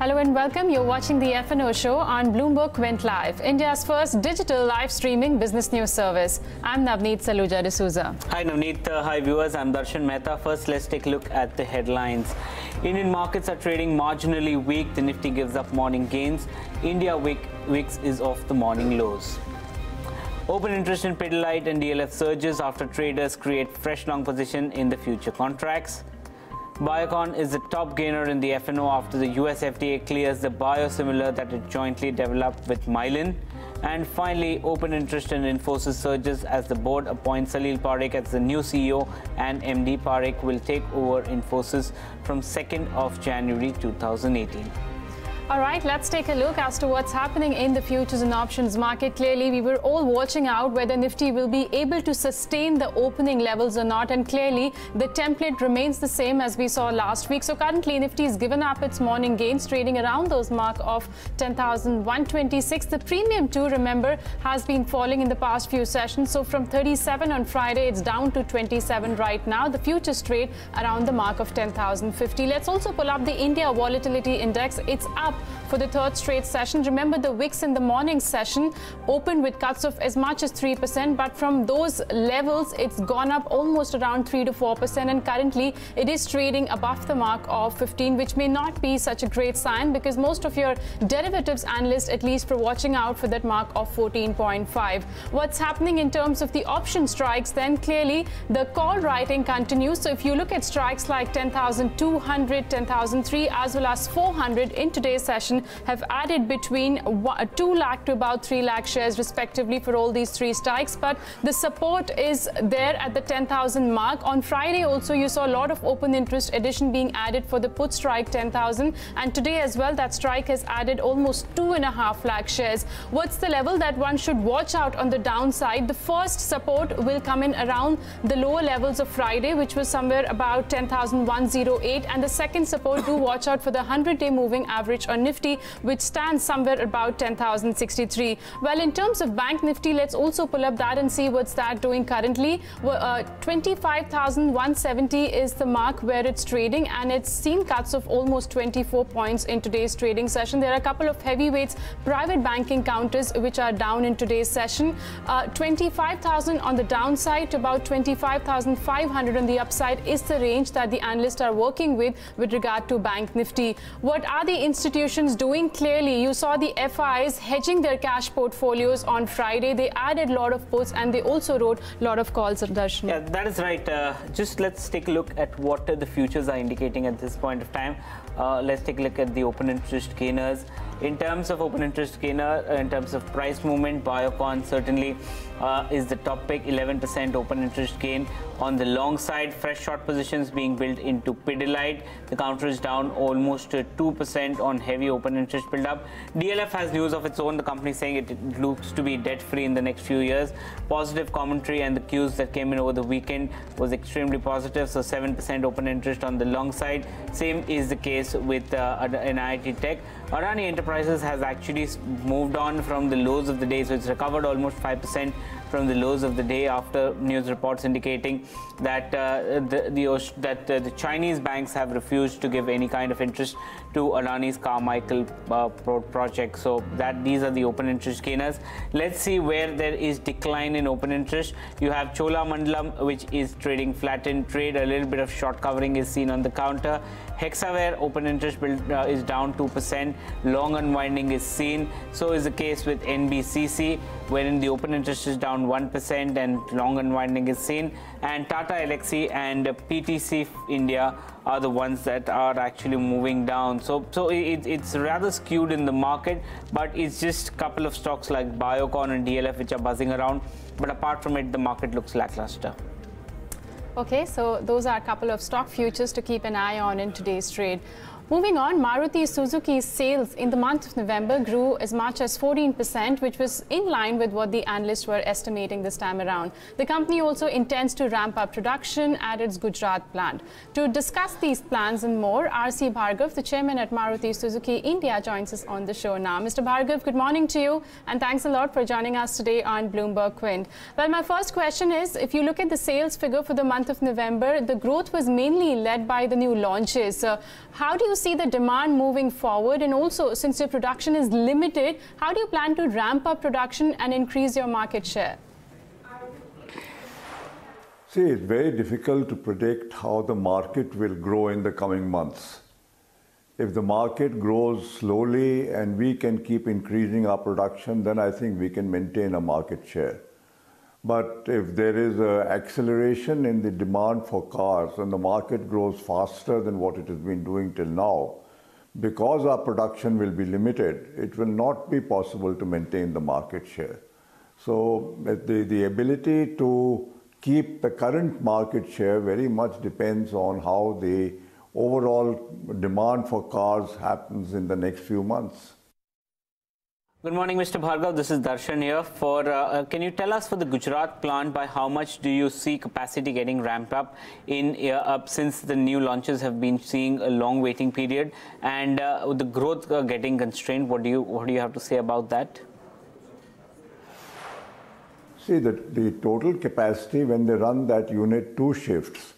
Hello and welcome. You're watching the F&O Show on Bloomberg Went Live, India's first digital live streaming business news service. I'm Navneet Saluja D'Souza. Hi Navneet, hi viewers, I'm Darshan Mehta. First, let's take a look at the headlines. Indian markets are trading marginally weak. The Nifty gives up morning gains. India VIX is off the morning lows. Open interest in Pidilite and DLF surges after traders create fresh long position in the future contracts. Biocon is the top gainer in the F&O after the US FDA clears the biosimilar that it jointly developed with Mylan. And finally, open interest in Infosys surges as the board appoints Salil Parekh as the new CEO, and MD Parekh will take over Infosys from 2nd of January 2018. All right, let's take a look as to what's happening in the futures and options market. Clearly, we were all watching out whether Nifty will be able to sustain the opening levels or not. And clearly, the template remains the same as we saw last week. So currently, Nifty has given up its morning gains, trading around those mark of 10,126. The premium too, remember, has been falling in the past few sessions. So from 37 on Friday, it's down to 27 right now. The futures trade around the mark of 10,050. Let's also pull up the India Volatility Index. It's up for the third straight session. Remember, the VIX in the morning session opened with cuts of as much as 3%, but from those levels, it's gone up almost around 3 to 4%, and currently it is trading above the mark of 15, which may not be such a great sign because most of your derivatives analysts at least for watching out for that mark of 14.5. What's happening in terms of the option strikes, then clearly the call writing continues. So if you look at strikes like 10,200, 10,003 as well as 400 in today's session have added between 2 lakh to about 3 lakh shares respectively for all these three strikes, but the support is there at the 10,000 mark. On Friday also you saw a lot of open interest addition being added for the put strike 10,000, and today as well that strike has added almost 2.5 lakh shares. What's the level that one should watch out on the downside? The first support will come in around the lower levels of Friday, which was somewhere about 10,108, and the second support, do watch out for the 100-day moving average on Nifty, which stands somewhere about 10,063. Well, in terms of Bank Nifty, let's also pull up that and see what's that doing currently. 25,170 is the mark where it's trading, and it's seen cuts of almost 24 points in today's trading session. There are a couple of heavyweights, private banking counters, which are down in today's session. 25,000 on the downside to about 25,500 on the upside is the range that the analysts are working with regard to Bank Nifty. What are the institutions doing? Clearly, you saw the FIs hedging their cash portfolios on Friday. They added a lot of puts and they also wrote a lot of calls. Darshan. Yeah, that is right. Just let's take a look at what the futures are indicating at this point of time. Let's take a look at the open interest gainers. In terms of open interest gainer, in terms of price movement, Biocon certainly is the top pick, 11% open interest gain. On the long side, fresh short positions being built into Pidilite. The counter is down almost 2% on heavy open interest build-up. DLF has news of its own. The company saying it looks to be debt-free in the next few years. Positive commentary and the cues that came in over the weekend was extremely positive. So 7% open interest on the long side. Same is the case with NIIT Tech. Adani Enterprises has actually moved on from the lows of the day, so it's recovered almost 5% from the lows of the day after news reports indicating that the Chinese banks have refused to give any kind of interest to Adani's Carmichael project. So these are the open interest gainers. Let's see where there is decline in open interest. You have Cholamandalam, which is trading flat in trade. A little bit of short covering is seen on the counter. Hexaware open interest is down 2%. Long unwinding is seen. So is the case with NBCC, wherein the open interest is down 1% and long unwinding is seen. And Tata Elxsi and PTC India are the ones that are actually moving down. So it's rather skewed in the market, but it's just a couple of stocks like Biocon and DLF which are buzzing around. But apart from it, the market looks lackluster. Okay, so those are a couple of stock futures to keep an eye on in today's trade. Moving on, Maruti Suzuki's sales in the month of November grew as much as 14%, which was in line with what the analysts were estimating this time around. The company also intends to ramp up production at its Gujarat plant. To discuss these plans and more, R.C. Bhargava, the chairman at Maruti Suzuki India, joins us on the show now. Mr. Bhargava, good morning to you, and thanks a lot for joining us today on Bloomberg Quint. Well, my first question is, if you look at the sales figure for the month of November, the growth was mainly led by the new launches. How do you see the demand moving forward? And also, since your production is limited, how do you plan to ramp up production and increase your market share? See, it's very difficult to predict how the market will grow in the coming months. If the market grows slowly and we can keep increasing our production, then I think we can maintain a market share. But if there is an acceleration in the demand for cars and the market grows faster than what it has been doing till now, because our production will be limited, it will not be possible to maintain the market share. So the ability to keep the current market share very much depends on how the overall demand for cars happens in the next few months. Good morning, Mr. Bhargava. This is Darshan here. Can you tell us for the Gujarat plant, by how much do you see capacity getting ramped up since the new launches have been seeing a long waiting period and with the growth getting constrained? What do you have to say about that? See, the total capacity when they run that unit 2 shifts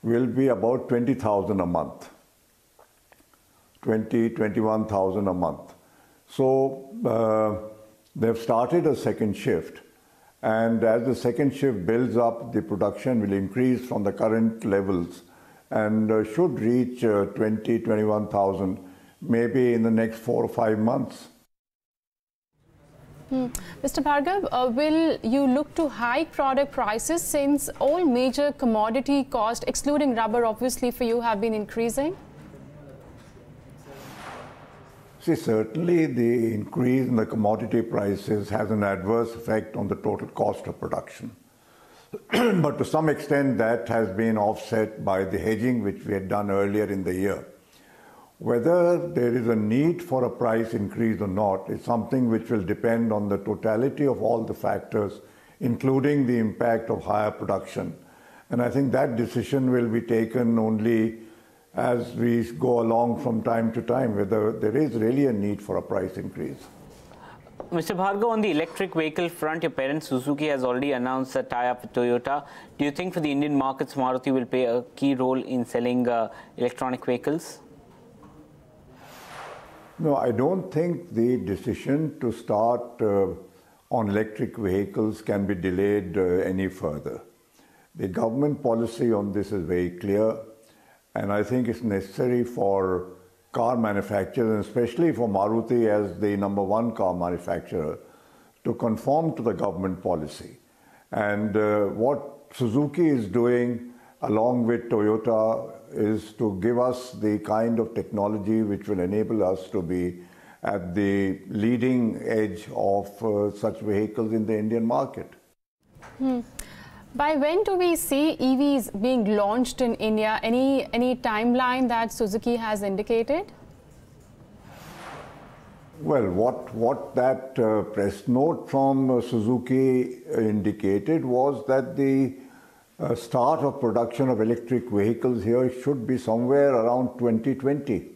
will be about 20,000 a month, 21,000 a month. So they've started a second shift, and as the second shift builds up, the production will increase from the current levels and should reach 21,000 maybe in the next 4 or 5 months. Mr. Bhargava, will you look to hike product prices since all major commodity costs, excluding rubber obviously for you, have been increasing? See, certainly the increase in the commodity prices has an adverse effect on the total cost of production. But to some extent that has been offset by the hedging which we had done earlier in the year. Whether there is a need for a price increase or not is something which will depend on the totality of all the factors, including the impact of higher production. And I think that decision will be taken only as we go along from time to time, whether there is really a need for a price increase. Mr. Bhargava, on the electric vehicle front, your parent Suzuki has already announced a tie-up with Toyota. Do you think for the Indian markets, Maruti will play a key role in selling electronic vehicles? No, I don't think the decision to start on electric vehicles can be delayed any further. The government policy on this is very clear, and I think it's necessary for car manufacturers, and especially for Maruti as the #1 car manufacturer, to conform to the government policy. And what Suzuki is doing along with Toyota is to give us the kind of technology which will enable us to be at the leading edge of such vehicles in the Indian market. By when do we see EVs being launched in India? Any timeline that Suzuki has indicated? Well, what that press note from Suzuki indicated was that the start of production of electric vehicles here should be somewhere around 2020.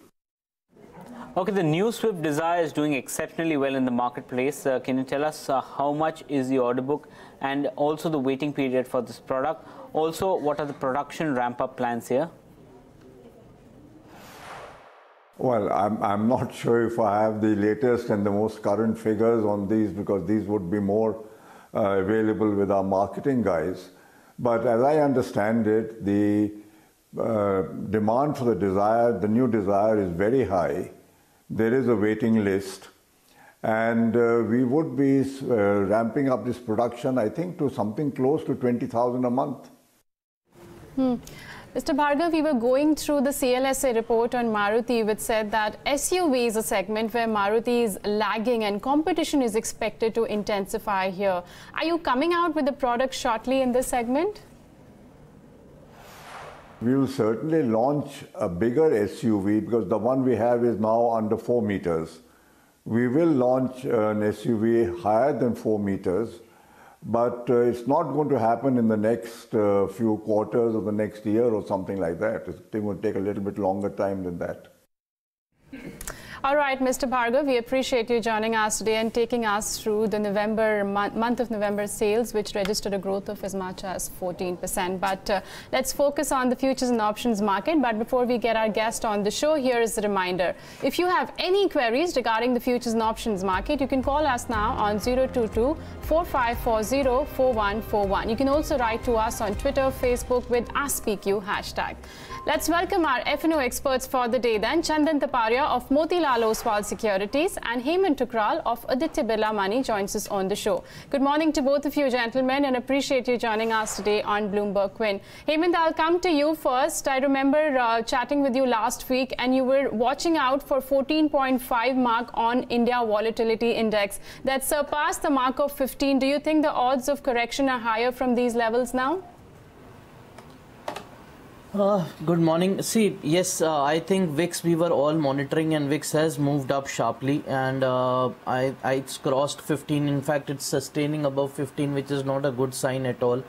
Okay, the new Swift Desire is doing exceptionally well in the marketplace. Can you tell us how much is the order book and also the waiting period for this product? Also, what are the production ramp-up plans here? Well, I'm not sure if I have the latest and the most current figures on these, because these would be more available with our marketing guys. But as I understand it, the demand for the Desire, the new Desire, is very high. There is a waiting list, and we would be ramping up this production, I think, to something close to 20,000 a month. Mr. Bhargava, we were going through the CLSA report on Maruti, which said that SUV is a segment where Maruti is lagging and competition is expected to intensify here. Are you coming out with a product shortly in this segment? We will certainly launch a bigger SUV, because the one we have is now under 4 meters. We will launch an SUV higher than 4 meters, but it's not going to happen in the next few quarters or the next year or something like that. It's going to take a little bit longer time than that. All right, Mr. Bhargava, we appreciate you joining us today and taking us through the month of November sales, which registered a growth of as much as 14%. But let's focus on the futures and options market. But before we get our guest on the show, here is a reminder. If you have any queries regarding the futures and options market, you can call us now on 022-4540-4141. You can also write to us on Twitter, Facebook with #AskSpeakYou hashtag. Let's welcome our F&O experts for the day then. Chandan Taparia of Motilal Oswal Securities and Hemant Thukral of Aditya Birla Money joins us on the show. Good morning to both of you gentlemen and appreciate you joining us today on Bloomberg Quinn. Hemant, I'll come to you first. I remember chatting with you last week and you were watching out for 14.5 mark on India Volatility Index that surpassed the mark of 15. Do you think the odds of correction are higher from these levels now? Good morning. See, yes, I think VIX we were all monitoring and VIX has moved up sharply and it's crossed 15. In fact, it's sustaining above 15, which is not a good sign at all.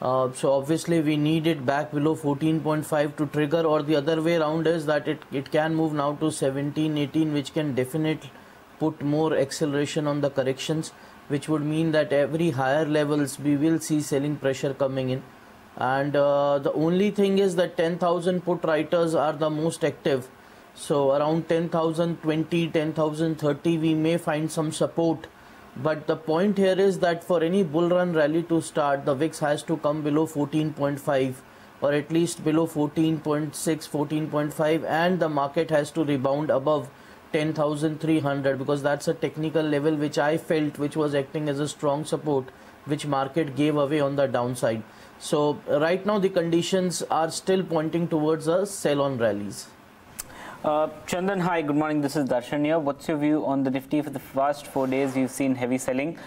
So obviously we need it back below 14.5 to trigger, or the other way around is that it can move now to 17, 18, which can definitely put more acceleration on the corrections, which would mean that every higher levels we will see selling pressure coming in. And the only thing is that 10,000 put writers are the most active. So around 10,020, 10,030 we may find some support. But the point here is that for any bull run rally to start, the VIX has to come below 14.5 or at least below 14.6, 14.5, and the market has to rebound above 10,300, because that's a technical level which I felt which was acting as a strong support, which market gave away on the downside. So right now the conditions are still pointing towards a sell-on rallies. Chandan, hi, good morning. This is Darshan here. What's your view on the Nifty? For the past 4 days, we've seen heavy selling.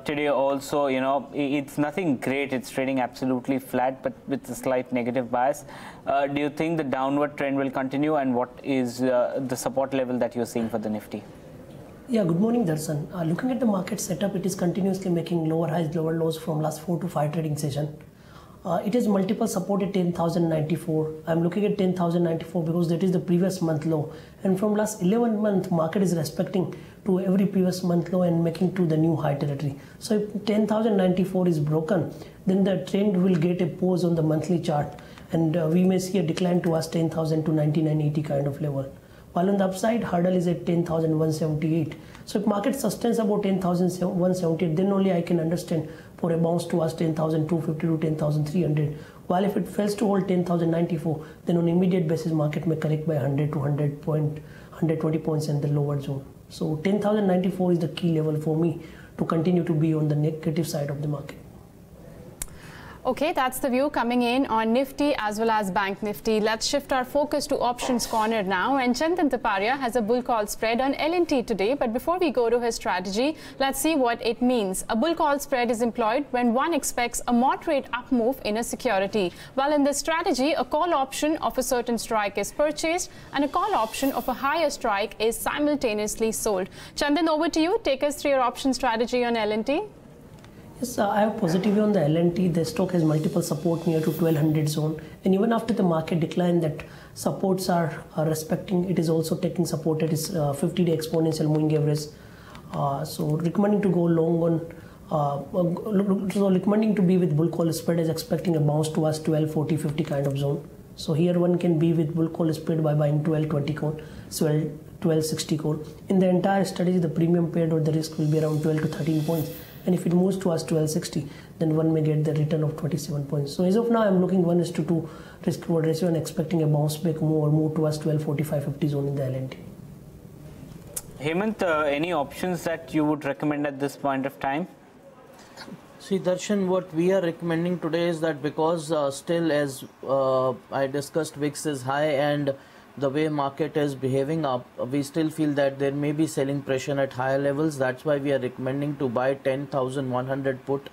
Today also, you know, it's nothing great. It's trading absolutely flat, but with a slight negative bias. Do you think the downward trend will continue, and what is the support level that you're seeing for the Nifty? Yeah, good morning, Darshan. Looking at the market setup, it is continuously making lower highs, lower lows from last 4 to 5 trading session. It has multiple support at 10,094. I'm looking at 10,094 because that is the previous month low. And from last 11 month, market is respecting to every previous month low and making to the new high territory. So if 10,094 is broken, then the trend will get a pause on the monthly chart. And we may see a decline towards 10,000 to 99.80 kind of level. While on the upside, hurdle is at 10,178. So if market sustains about 10,178, then only I can understand for a bounce towards 10,250 to 10,300. While if it fails to hold 10,094, then on immediate basis, market may correct by 100 to 120 points in the lower zone. So 10,094 is the key level for me to continue to be on the negative side of the market. Okay, that's the view coming in on Nifty as well as Bank Nifty. Let's shift our focus to options corner now. And Chandan Taparia has a bull call spread on L&T today. But before we go to his strategy, let's see what it means. A bull call spread is employed when one expects a moderate up move in a security. While in this strategy, a call option of a certain strike is purchased and a call option of a higher strike is simultaneously sold. Chandan, over to you. Take us through your option strategy on L&T. Yes, I have positive on the L&T. The stock has multiple support near to 1200 zone, and even after the market decline, that supports are respecting. It is also taking support at its 50-day exponential moving average. So recommending to go long on. So recommending to be with bull call spread is expecting a bounce towards 1240, 50 kind of zone. So here one can be with bull call spread by buying 1220 call, 1260 call. In the entire strategy, the premium paid or the risk will be around 12 to 13 points. And if it moves towards 1260, then one may get the return of 27 points. So as of now, I'm looking 1:2 risk reward ratio and expecting a bounce back move towards 1245, 50 zone in the L&T. Hemant, any options that you would recommend at this point of time? See, Darshan, what we are recommending today is that because still, as I discussed, VIX is high and the way market is behaving up, we still feel that there may be selling pressure at higher levels. That's why we are recommending to buy 10,100 put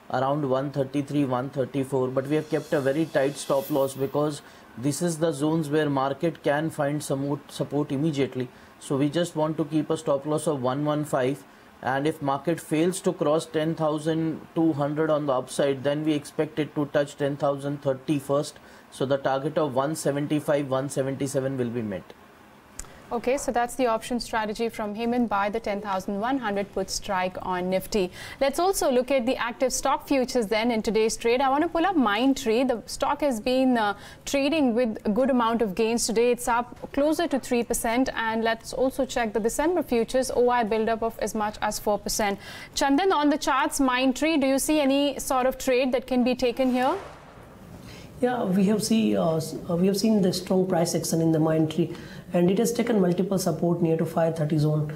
around 133, 134. But we have kept a very tight stop loss because this is the zones where market can find some support immediately. So we just want to keep a stop loss of 115. And if market fails to cross 10,200 on the upside, then we expect it to touch 10,030 first. So the target of 175, 177 will be met. Okay, so that's the option strategy from Hemant. Buy the 10,100 put strike on Nifty. Let's also look at the active stock futures then in today's trade. I want to pull up Mindtree. The stock has been trading with a good amount of gains today. It's up closer to 3%. And let's also check the December futures OI buildup of as much as 4%. Chandan, on the charts, Mindtree, do you see any sort of trade that can be taken here? Yeah, we have seen the strong price action in the Mindtree, and it has taken multiple support near to 530 zone,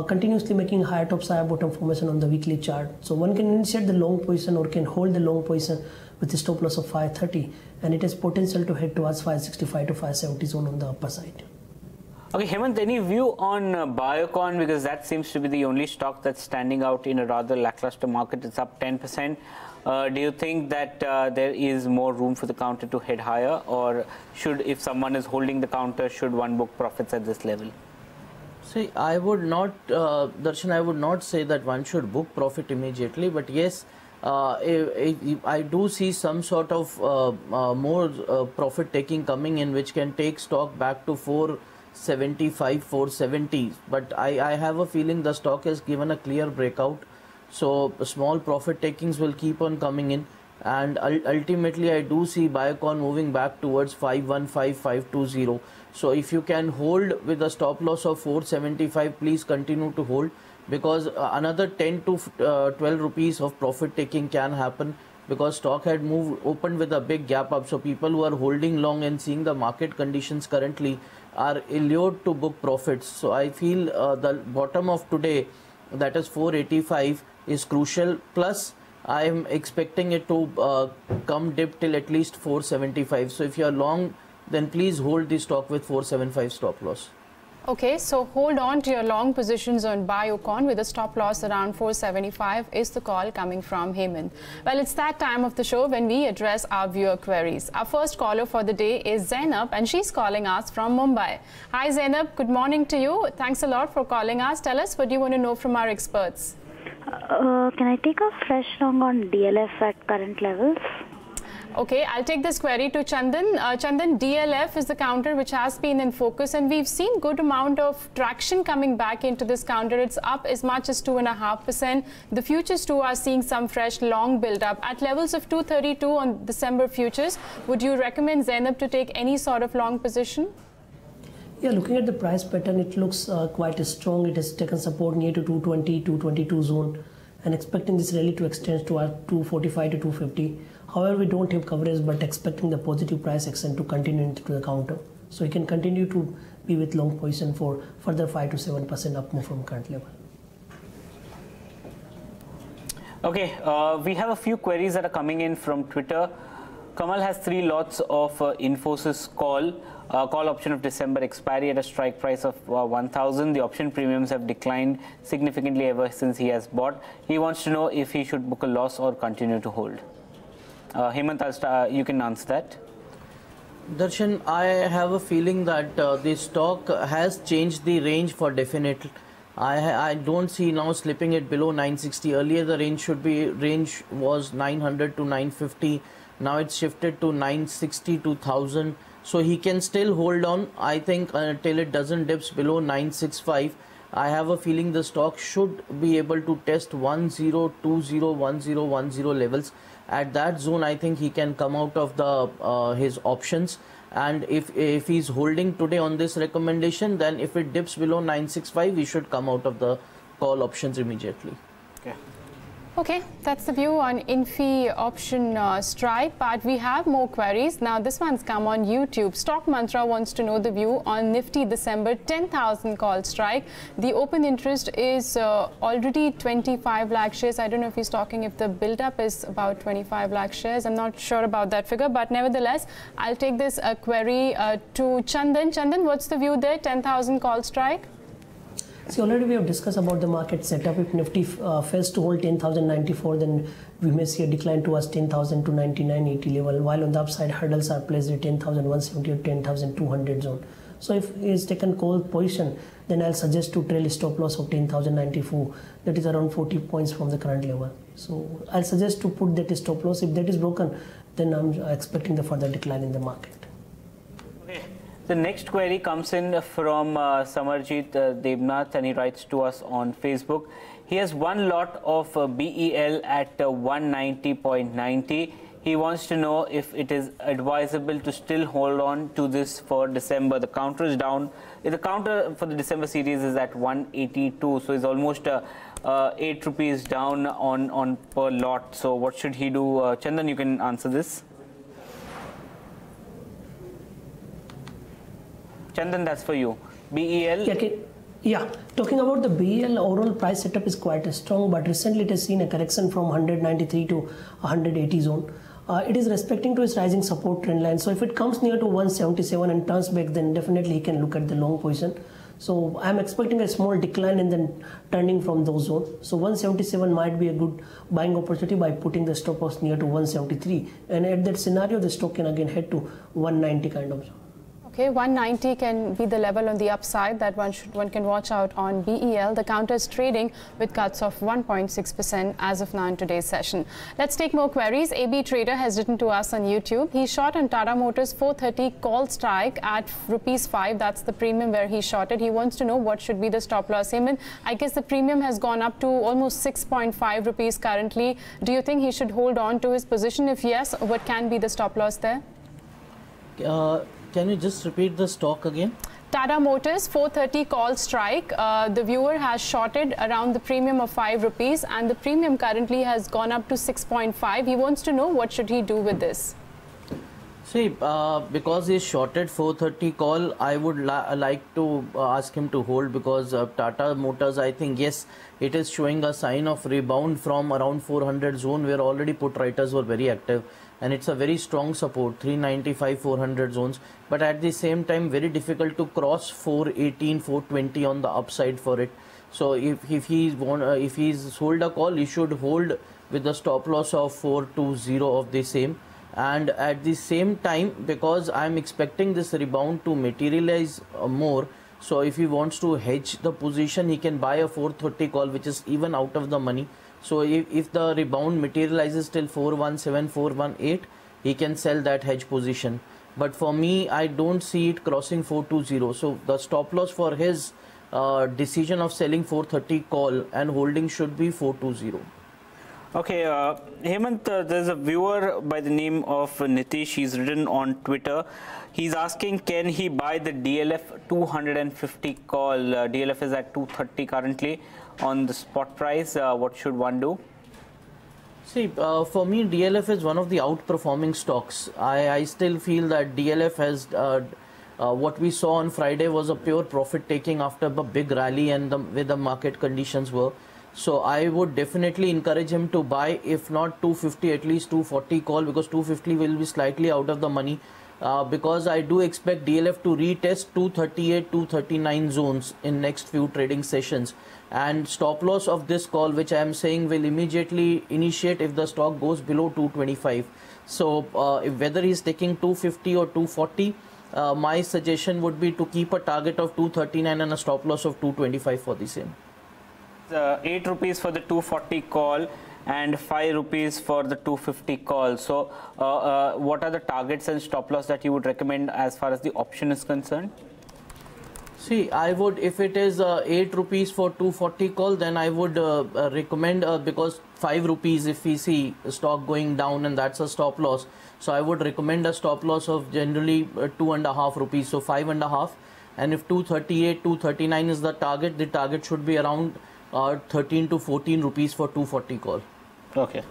continuously making higher top higher bottom formation on the weekly chart. So one can initiate the long position or can hold the long position with the stop loss of 530, and it has potential to head towards 565 to 570 zone on the upper side. Okay, Hemant, any view on Biocon, because that seems to be the only stock that's standing out in a rather lackluster market. It's up 10%. Do you think that there is more room for the counter to head higher, or should, if someone is holding the counter, should one book profits at this level? See, I would not, Darshan, I would not say that one should book profit immediately, but yes, I do see some sort of more profit taking coming in, which can take stock back to 475, 470. But I have a feeling the stock has given a clear breakout. So small profit takings will keep on coming in, and ultimately I do see Biocon moving back towards 515, 520. So if you can hold with a stop loss of 475, please continue to hold, because another 10 to 12 rupees of profit taking can happen, because stock had opened with a big gap up. So people who are holding long and seeing the market conditions currently are allured to book profits. So I feel the bottom of today, that is 485, is crucial. Plus I am expecting it to come dip till at least 475. So if you are long, then please hold the stock with 475 stop loss. Okay, so hold on to your long positions on Biocon with a stop loss around 475 is the call coming from Hemant. Well, it's that time of the show when we address our viewer queries. Our first caller for the day is Zainab, and she's calling us from Mumbai. Hi Zainab, good morning to you. Thanks a lot for calling us. Tell us, what do you want to know from our experts? Can I take a fresh long on DLF at current levels? Okay, I'll take this query to Chandan. Chandan, DLF is the counter which has been in focus, and we've seen good amount of traction coming back into this counter. It's up as much as 2.5%. The futures too are seeing some fresh long build up at levels of 232 on December futures. Would you recommend Zainab to take any sort of long position? Yeah, looking at the price pattern, it looks quite strong. It has taken support near to 220, 222 zone, and expecting this rally to extend to our 245 to 250. However, we don't have coverage, but expecting the positive price action to continue into the counter. So you can continue to be with long position for further 5 to 7% up move from current level. Okay, we have a few queries that are coming in from Twitter. Kamal has 3 lots of Infosys call option of December expiry at a strike price of 1,000. The option premiums have declined significantly ever since he has bought. He wants to know if he should book a loss or continue to hold. Hemant, you can answer that. Darshan, I have a feeling that the stock has changed the range for definite. I don't see now slipping it below 960. Earlier the range was 900 to 950. Now it's shifted to 960 to 1000. So he can still hold on, I think, until it doesn't dips below 965. I have a feeling the stock should be able to test 1020, 1010 levels. At that zone, I think he can come out of the his options. And if he's holding today on this recommendation, then if it dips below 965, he should come out of the call options immediately. Okay, that's the view on Infi option strike, but we have more queries. Now this one's come on YouTube. Stock Mantra wants to know the view on Nifty December 10,000 call strike. The open interest is already 25 lakh shares. I don't know if he's talking if the build-up is about 25 lakh shares. I'm not sure about that figure, but nevertheless, I'll take this query to Chandan. Chandan, what's the view there, 10,000 call strike? See, already we have discussed about the market setup. If Nifty fails to hold 10,094, then we may see a decline towards 10,000 to 99.80 level, while on the upside hurdles are placed at 10,170 or 10,200 zone. So if he is taken call position, then I'll suggest to trail stop loss of 10,094. That is around 40 points from the current level. So I'll suggest to put that stop loss. If that is broken, then I'm expecting the further decline in the market. Okay. The next query comes in from Samarjit Devnath, and he writes to us on Facebook. He has one lot of BEL at 190.90. He wants to know if it is advisable to still hold on to this for December. The counter is down. The counter for the December series is at 182, so it's almost 8 rupees down on per lot. So what should he do? Chandan, you can answer this. Chandan, that's for you. BEL. Okay. Yeah, talking about the BEL, overall price setup is quite strong, but recently it has seen a correction from 193 to 180 zone. It is respecting to its rising support trend line. So if it comes near to 177 and turns back, then definitely he can look at the long position. So I'm expecting a small decline and then turning from those zones. So 177 might be a good buying opportunity by putting the stop loss near to 173. And at that scenario, the stock can again head to 190 kind of zone. Okay, 190 can be the level on the upside that one can watch out on BEL. The counter is trading with cuts of 1.6% as of now in today's session. Let's take more queries. AB Trader has written to us on YouTube. He shot on Tata Motors 430 call strike at ₹5. That's the premium where he shorted. He wants to know what should be the stop loss. Hemant, I guess the premium has gone up to almost 6.5 rupees currently. Do you think he should hold on to his position? If yes, what can be the stop loss there? Can you just repeat the stock again? Tata Motors 430 call strike. The viewer has shorted around the premium of 5 rupees and the premium currently has gone up to 6.5. He wants to know what should he do with this. See, because he shorted 430 call, I would like to ask him to hold, because Tata Motors, I think, yes, it is showing a sign of rebound from around 400 zone where already put writers were very active. And it's a very strong support, 395, 400 zones. But at the same time, very difficult to cross 418, 420 on the upside for it. So if he's sold a call, he should hold with the stop loss of 420 of the same. And at the same time, because I'm expecting this rebound to materialize more, so if he wants to hedge the position, he can buy a 430 call, which is even out of the money. So if the rebound materializes till 417, 418, he can sell that hedge position. But for me, I don't see it crossing 420. So the stop loss for his decision of selling 430 call and holding should be 420. Okay, Hemant, there's a viewer by the name of Nitish. He's written on Twitter. He's asking, can he buy the DLF 250 call? DLF is at 230 currently on the spot price. What should one do? See, for me, DLF is one of the outperforming stocks. I still feel that DLF has, what we saw on Friday was a pure profit taking after a big rally and where the market conditions were. So I would definitely encourage him to buy, if not 250, at least 240 call, because 250 will be slightly out of the money. Because I do expect DLF to retest 238, 239 zones in next few trading sessions. And stop loss of this call, which I am saying will immediately initiate if the stock goes below 225. So whether he is taking 250 or 240, my suggestion would be to keep a target of 239 and a stop loss of 225 for the same. 8 rupees for the 240 call and 5 rupees for the 250 call. So what are the targets and stop loss that you would recommend as far as the option is concerned? See, I would, if it is 8 rupees for 240 call, then I would recommend, because 5 rupees if we see stock going down and that's a stop loss. So I would recommend a stop loss of generally 2.5 rupees, so 5.5. And if 238, 239 is the target should be around 13 to 14 rupees for 240 call. Okay.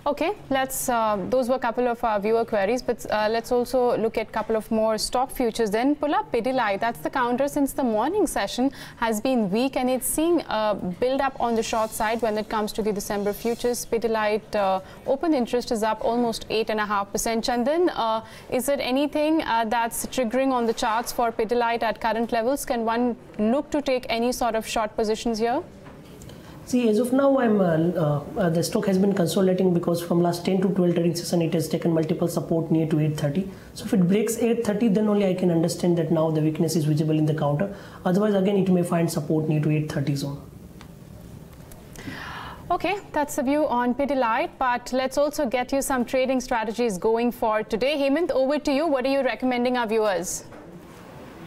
Okay, those were a couple of our viewer queries, but let's also look at a couple of more stock futures then. Pull up Pidilite, that's the counter since the morning session has been weak and it's seeing a build up on the short side when it comes to the December futures. Pidilite open interest is up almost 8.5%. Chandan, is there anything that's triggering on the charts for Pidilite at current levels? Can one look to take any sort of short positions here? See, as of now, the stock has been consolidating because from last 10 to 12 trading session, it has taken multiple support near to 830. So if it breaks 830, then only I can understand that now the weakness is visible in the counter. Otherwise, again, it may find support near to 830 zone. Okay, that's the view on Pidilite, but let's also get you some trading strategies going for today. Hemant, over to you. What are you recommending our viewers?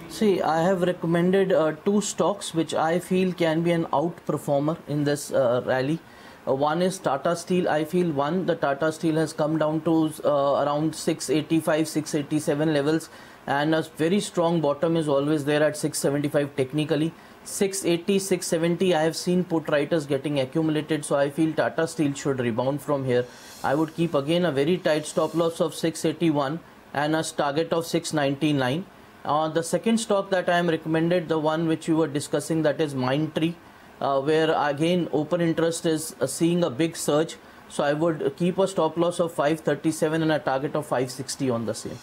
See, I have recommended two stocks which I feel can be an outperformer in this rally. One is Tata Steel. I feel the Tata Steel has come down to around 685, 687 levels, and a very strong bottom is always there at 675 technically. 680, 670, I have seen put writers getting accumulated, so I feel Tata Steel should rebound from here. I would keep again a very tight stop loss of 681 and a target of 699. The second stock that I am recommended, the one which you were discussing, that is Mindtree, where again open interest is seeing a big surge. So I would keep a stop loss of 537 and a target of 560 on the same.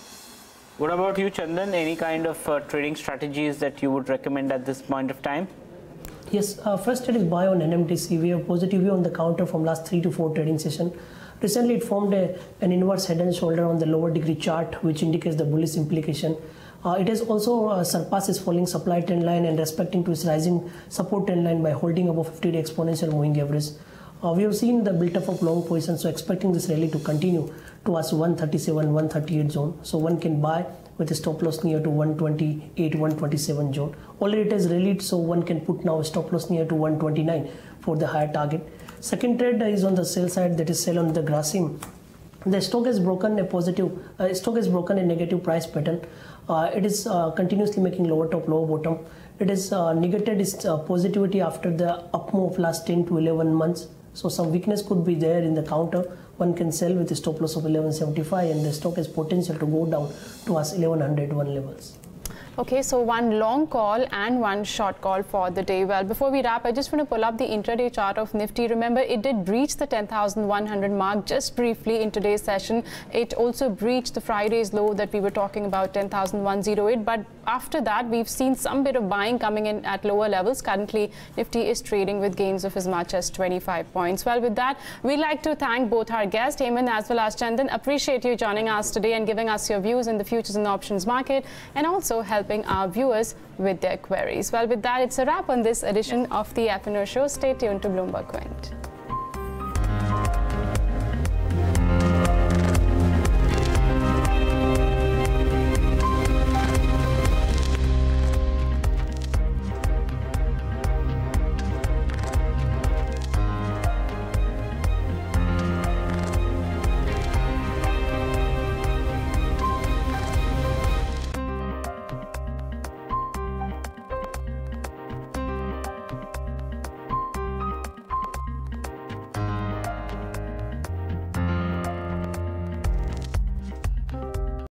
What about you, Chandan? Any kind of trading strategies that you would recommend at this point of time? Yes, first it is buy on NMDC. We have positive view on the counter from last 3 to 4 trading session. Recently it formed an inverse head and shoulder on the lower degree chart, which indicates the bullish implication. It has also surpassed its falling supply trend line and respecting to its rising support trend line by holding above 50-day exponential moving average. We have seen the build-up of long positions, so expecting this rally to continue towards 137, 138 zone. So one can buy with a stop loss near to 128, 127 zone. Already it has rallied, so one can put now a stop loss near to 129 for the higher target. Second trade is on the sell side, that is sell on the Grasim. The stock has broken a negative price pattern. It is continuously making lower top, lower bottom. It is negated its positivity after the up move of last 10 to 11 months. So some weakness could be there in the counter. One can sell with a stop loss of 1175, and the stock has potential to go down towards 1101 levels. Okay, so one long call and one short call for the day. Well, before we wrap, I just want to pull up the intraday chart of Nifty. Remember, it did breach the 10,100 mark just briefly in today's session. It also breached the Friday's low that we were talking about, 10,108. But after that, we've seen some bit of buying coming in at lower levels. Currently, Nifty is trading with gains of as much as 25 points. Well, with that, we'd like to thank both our guests, Hemant as well as Chandan. Appreciate you joining us today and giving us your views in the futures and options market, and also helping our viewers with their queries. Well, with that, it's a wrap on this edition of the F&O Show. Stay tuned to Bloomberg Quint.